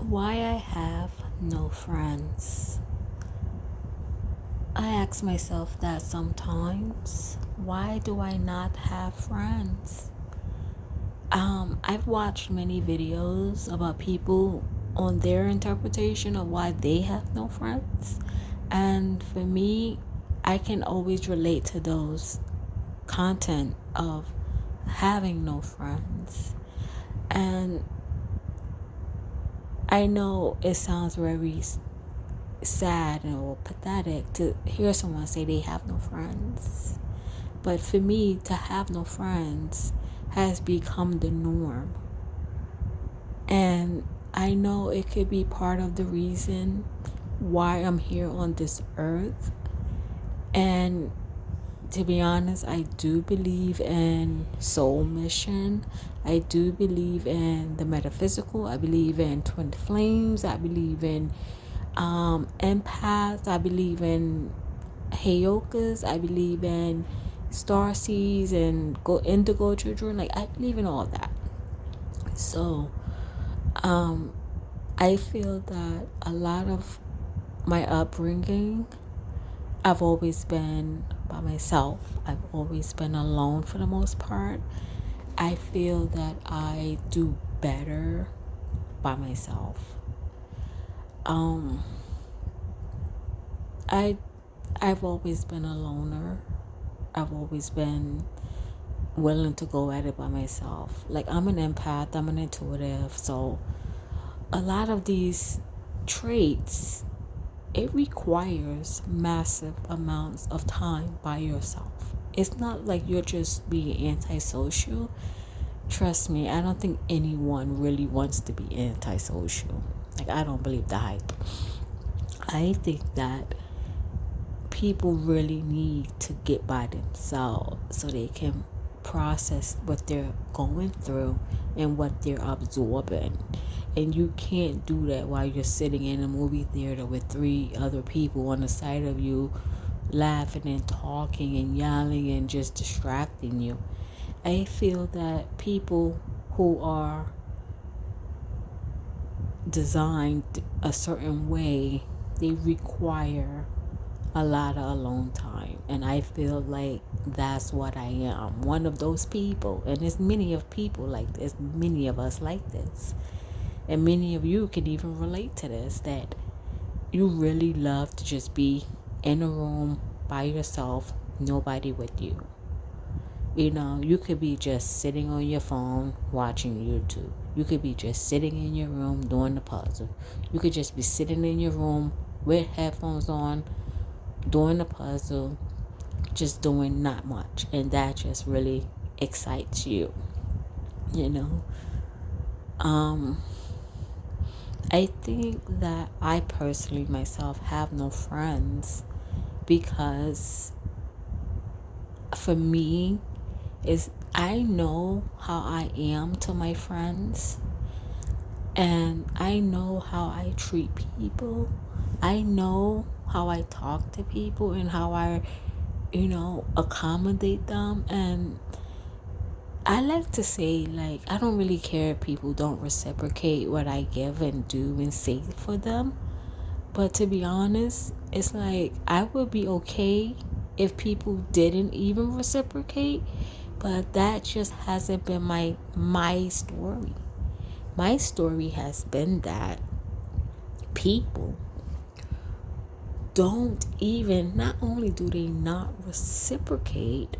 Why I have no friends. I ask myself that sometimes. Why do I not have friends? I've watched many videos about people on their interpretation of why they have no friends. And for me, I can always relate to those content of having no friends. And I know it sounds very sad or pathetic to hear someone say they have no friends. But for me, to have no friends has become the norm. And I know it could be part of the reason why I'm here on this earth. And to be honest, I do believe in soul mission. I do believe in the metaphysical. I believe in twin flames. I believe in empaths. I believe in Heyokas. I believe in star seeds and go indigo children. Like, I believe in all that. So I feel that a lot of my upbringing, I've always been by myself. I've always been alone for the most part. I feel that I do better by myself. I I've always been a loner. I've always been willing to go at it by myself. Like, I'm an empath, I'm an intuitive, so a lot of these traits, it requires massive amounts of time by yourself. It's not like you're just being antisocial. Trust me, I don't think anyone really wants to be antisocial. Like, I don't believe the hype. I think that people really need to get by themselves so they can process what they're going through and what they're absorbing. And you can't do that while you're sitting in a movie theater with three other people on the side of you, laughing and talking and yelling and just distracting you. I feel that people who are designed a certain way, they require a lot of alone time, and I feel like that's what I am, one of those people. And there's many of people like this, many of us like this, and many of you can even relate to this, that you really love to just be in a room by yourself, nobody with you. You know, you could be just sitting on your phone watching YouTube. You could be just sitting in your room doing the puzzle. You could just be sitting in your room with headphones on doing the puzzle, just doing not much, and that just really excites you, you know. I think that I personally myself have no friends because for me is I know how I am to my friends, and I know how I treat people. I know how I talk to people and how I, accommodate them. And I like to say, like, I don't really care if people don't reciprocate what I give and do and say for them. But to be honest, it's like I would be okay if people didn't even reciprocate. But that just hasn't been my story. My story has been that people don't even, not only do they not reciprocate,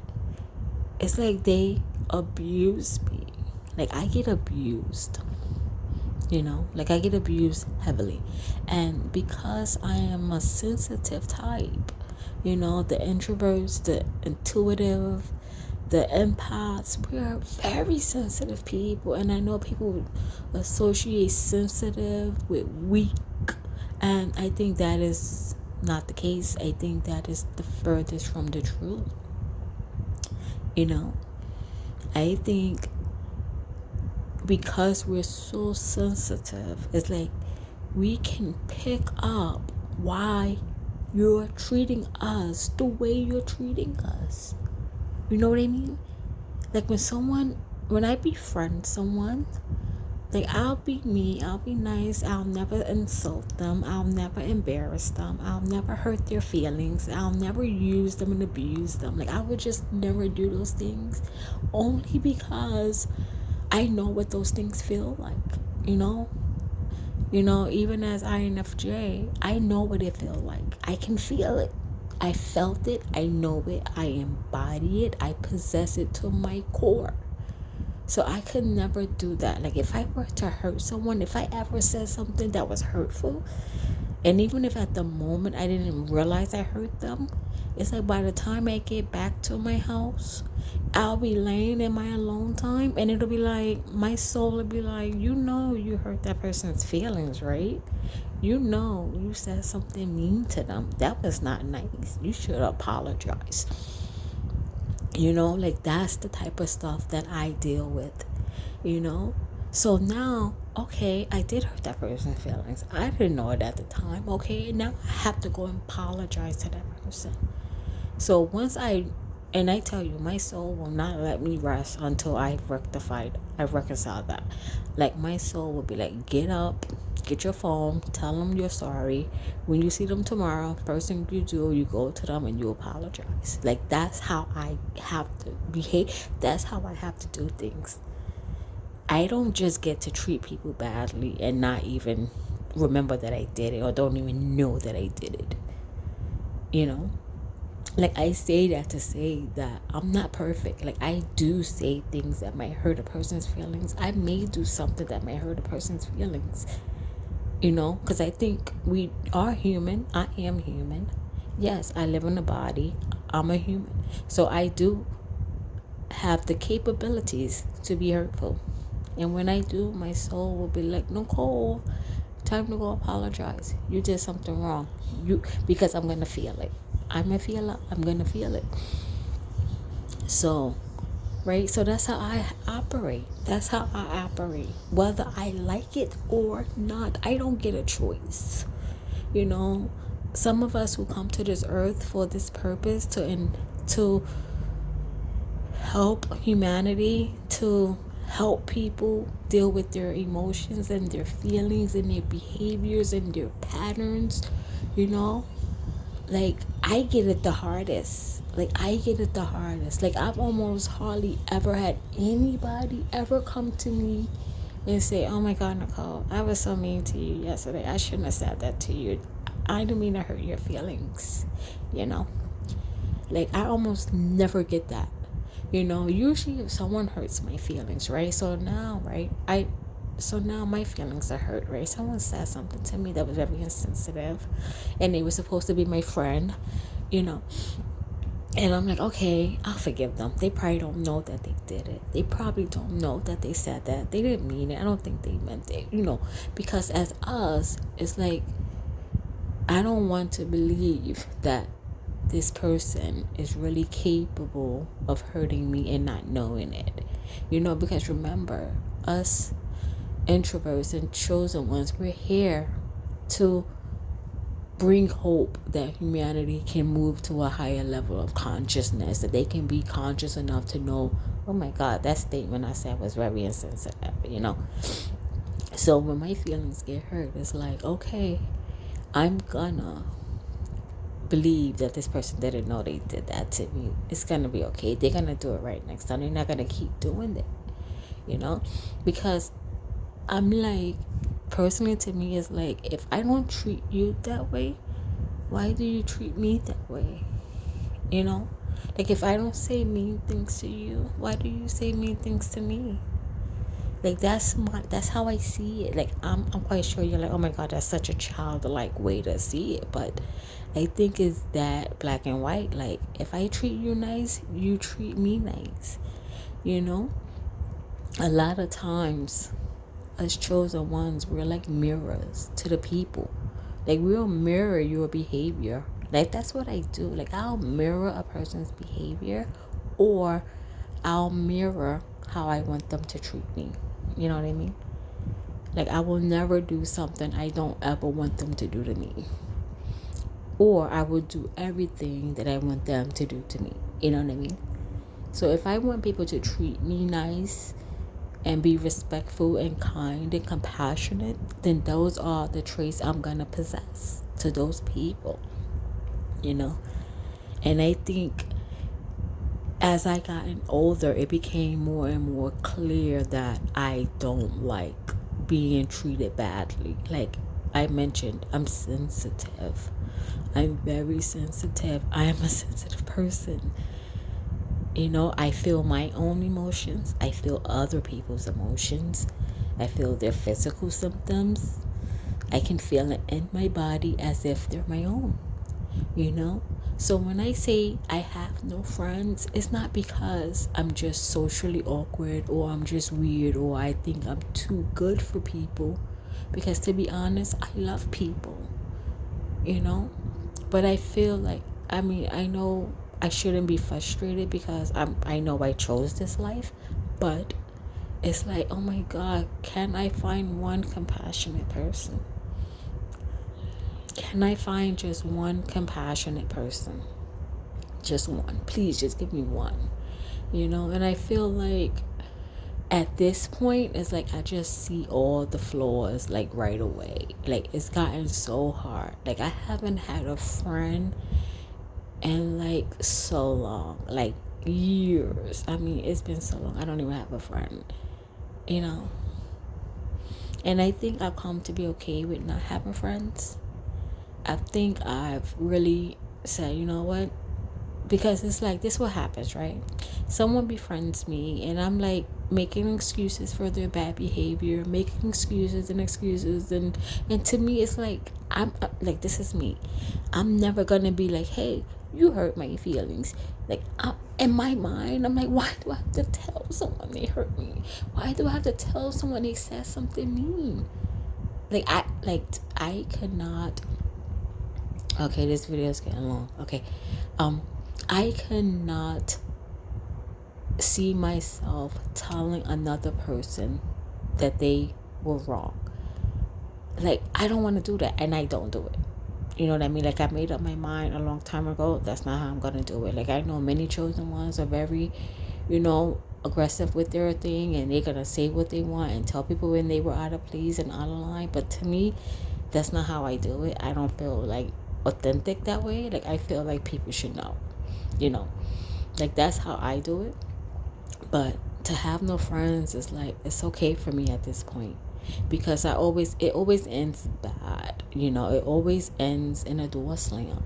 it's like they abuse me. Like, I get abused, like I get abused heavily. And because I am a sensitive type, the introverts, the intuitive, the empaths, we are very sensitive people. And I know people associate sensitive with weak, and I think that is not the case. I think that is the furthest from the truth. I think because we're so sensitive, it's like we can pick up why you're treating us the way you're treating us. You know what I mean? Like when I befriend someone, Like, I'll be me, I'll be nice, I'll never insult them, I'll never embarrass them, I'll never hurt their feelings, I'll never use them and abuse them. Like, I would just never do those things, only because I know what those things feel like, you know? Even as INFJ, I know what it feels like. I can feel it. I felt it. I know it. I embody it. I possess it to my core. So I could never do that. Like, if I were to hurt someone, if I ever said something that was hurtful, and even if at the moment I didn't realize I hurt them, it's like by the time I get back to my house, I'll be laying in my alone time, and it'll be like, my soul will be like, you hurt that person's feelings, right? You said something mean to them. That was not nice. You should apologize. Like, that's the type of stuff that I deal with, So now, okay, I did hurt that person's feelings. I didn't know it at the time. Okay, now I have to go and apologize to that person. So and I tell you, my soul will not let me rest until I've reconciled that. Like, my soul will be like, get up, get your phone, tell them you're sorry. When you see them tomorrow, first thing you do, you go to them and you apologize. Like, that's how I have to behave. That's how I have to do things. I don't just get to treat people badly and not even remember that I did it, or don't even know that I did it. Like, I say that to say that I'm not perfect. Like, I do say things that might hurt a person's feelings. I may do something that might hurt a person's feelings, because I think we are human. I am human. Yes, I live in a body. I'm a human. So I do have the capabilities to be hurtful. And when I do, my soul will be like, Nicole, time to go apologize. You did something wrong. Because I'm going to feel it. I'm a feeler. I'm going to feel it. So, right? So that's how I operate. Whether I like it or not, I don't get a choice. Some of us who come to this earth for this purpose, to help humanity, to help people deal with their emotions and their feelings and their behaviors and their patterns, like, I get it the hardest. Like, I've almost hardly ever had anybody ever come to me and say, oh my God, Nicole, I was so mean to you yesterday. I shouldn't have said that to you. I didn't mean to hurt your feelings, Like, I almost never get that. Usually if someone hurts my feelings, right? So now my feelings are hurt, right? Someone said something to me that was very insensitive, and they were supposed to be my friend, and I'm like, okay, I'll forgive them. They probably don't know that they did it. They probably don't know that they said that. They didn't mean it. I don't think they meant it, because as us, it's like, I don't want to believe that this person is really capable of hurting me and not knowing it, because remember, us introverts and chosen ones, we're here to bring hope that humanity can move to a higher level of consciousness, that they can be conscious enough to know, oh my God, that statement I said was very insensitive, So when my feelings get hurt, it's like, okay, I'm gonna believe that this person didn't know they did that to me. It's gonna be okay. They're gonna do it right next time. They're not gonna keep doing it, because I'm like, personally, to me, it's like, if I don't treat you that way, why do you treat me that way? Like, if I don't say mean things to you, why do you say mean things to me? Like, that's how I see it. Like, I'm quite sure you're like, oh my God, that's such a childlike way to see it, but I think it's that black and white. Like, if I treat you nice, you treat me nice. A lot of times, us chosen ones, we're like mirrors to the people. Like, we'll mirror your behavior. Like, that's what I do. Like, I'll mirror a person's behavior, or I'll mirror how I want them to treat me. You know what I mean? Like, I will never do something I don't ever want them to do to me, or I will do everything that I want them to do to me. You know what I mean? So if I want people to treat me nice, and be respectful and kind and compassionate, then those are the traits I'm gonna possess to those people, you know. And I think as I gotten older, it became more and more clear that I don't like being treated badly. Like I mentioned, I'm sensitive. I'm very sensitive. I am a sensitive person. You know, I feel my own emotions. I feel other people's emotions. I feel their physical symptoms. I can feel it in my body as if they're my own, you know? So when I say I have no friends, it's not because I'm just socially awkward or I'm just weird or I think I'm too good for people. Because to be honest, I love people, you know? But I feel like, I know I shouldn't be frustrated because I know I chose this life, but it's like, oh my God, can I find one compassionate person? Can I find just one compassionate person? Just one. Please just give me one. You know, and I feel like at this point it's like I just see all the flaws like right away. Like it's gotten so hard. Like I haven't had a friend in like so long. Like years. It's been so long. I don't even have a friend. You know. And I think I've come to be okay with not having friends. I think I've really said, you know what? Because it's like this what happens, right? Someone befriends me and I'm like making excuses for their bad behavior, making excuses and to me it's like I'm like, this is me. I'm never gonna be like, hey, you hurt my feelings. Like in my mind I'm like, why do I have to tell someone they hurt me? Why do I have to tell someone they said something mean? I could not. Okay, this video is getting long. Okay. I cannot see myself telling another person that they were wrong. Like, I don't want to do that, and I don't do it. You know what I mean? Like, I made up my mind a long time ago. That's not how I'm going to do it. Like, I know many chosen ones are very, aggressive with their thing, and they're going to say what they want and tell people when they were out of place and out of line. But to me, that's not how I do it. I don't feel like authentic that way. Like, I feel like people should know, like that's how I do it. But to have no friends is like, it's okay for me at this point, because it always ends bad. It always ends in a door slam.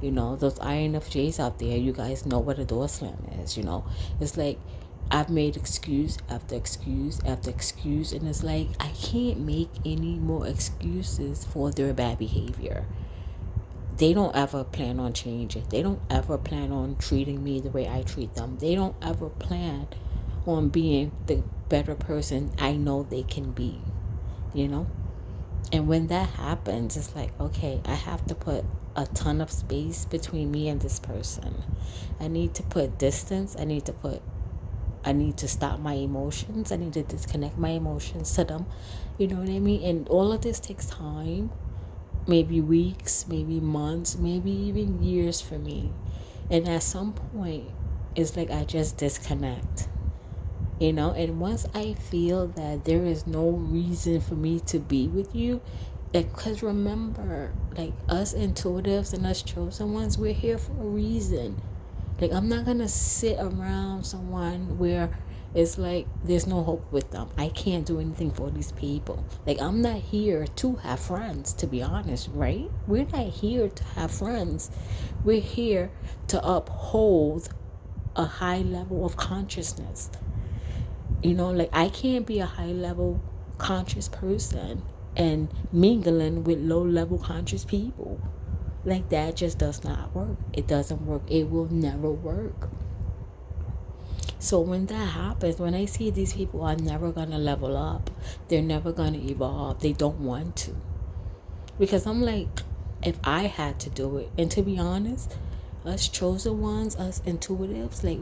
Those INFJs out there, you guys know what a door slam is. It's like I've made excuse after excuse after excuse, and it's like I can't make any more excuses for their bad behavior. They don't ever plan on changing. They don't ever plan on treating me the way I treat them. They don't ever plan on being the better person I know they can be, And when that happens, it's like, okay, I have to put a ton of space between me and this person. I need to put distance. I need to stop my emotions. I need to disconnect my emotions to them. You know what I mean? And all of this takes time. Maybe weeks, maybe months, maybe even years for me. And at some point, it's like I just disconnect, and once I feel that there is no reason for me to be with you, because remember, like us intuitives and us chosen ones, we're here for a reason. Like I'm not gonna sit around someone where it's like there's no hope with them. I can't do anything for these people. Like I'm not here to have friends, to be honest, right? We're not here to have friends. We're here to uphold a high level of consciousness. Like I can't be a high level conscious person and mingling with low level conscious people. Like that just does not work. It doesn't work. It will never work. So when that happens, when I see these people are never going to level up, they're never going to evolve, they don't want to. Because I'm like, if I had to do it, and to be honest, us chosen ones, us intuitives, like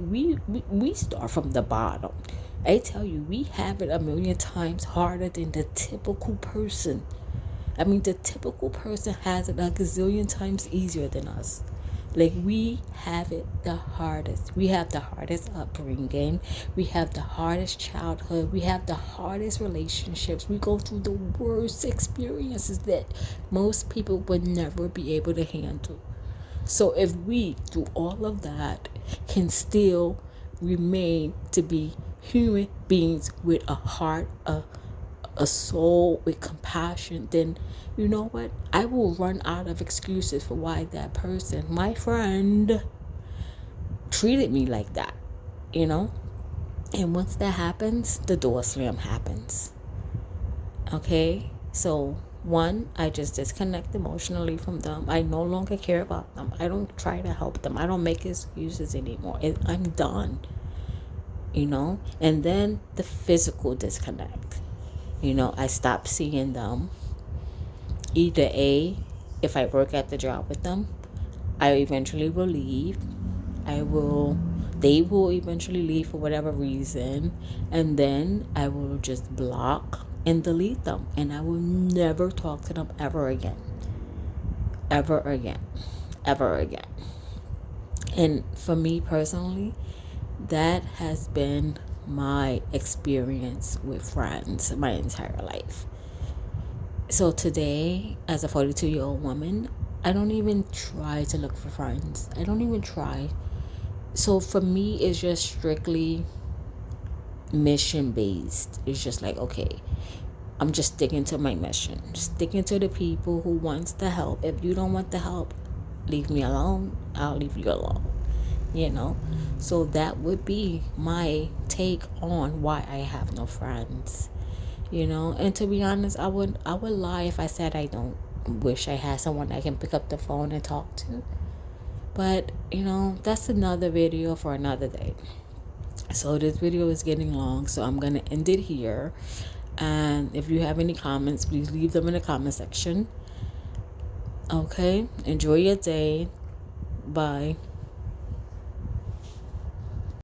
we start from the bottom. I tell you, we have it a million times harder than the typical person. The typical person has it a gazillion times easier than us. Like, we have it the hardest. We have the hardest upbringing. We have the hardest childhood. We have the hardest relationships. We go through the worst experiences that most people would never be able to handle. So if we, through all of that, can still remain to be human beings with a heart, a soul, with compassion, then you know what? I will run out of excuses for why that person, my friend, treated me like that, you know? And once that happens, the door slam happens. Okay? So, one, I just disconnect emotionally from them. I no longer care about them. I don't try to help them. I don't make excuses anymore. I'm done, you know? And then the physical disconnect. You know, I stop seeing them. Either A, if I work at the job with them, I eventually will leave. They will eventually leave for whatever reason, and then I will just block and delete them, and I will never talk to them ever again. Ever again. Ever again. And for me personally, that has been my experience with friends my entire life. So today, as a 42-year-old woman, I don't even try to look for friends. I don't even try. So for me, it's just strictly mission based. It's just like, okay, I'm just sticking to my mission, sticking to the people who wants the help. If you don't want the help, leave me alone. I'll leave you alone. You know, so that would be my take on why I have no friends. You know, and to be honest, I would lie if I said I don't wish I had someone I can pick up the phone and talk to. But you know, that's another video for another day. So this video is getting long, so I'm gonna end it here. And if you have any comments, please leave them in the comment section. Okay, enjoy your day. Bye.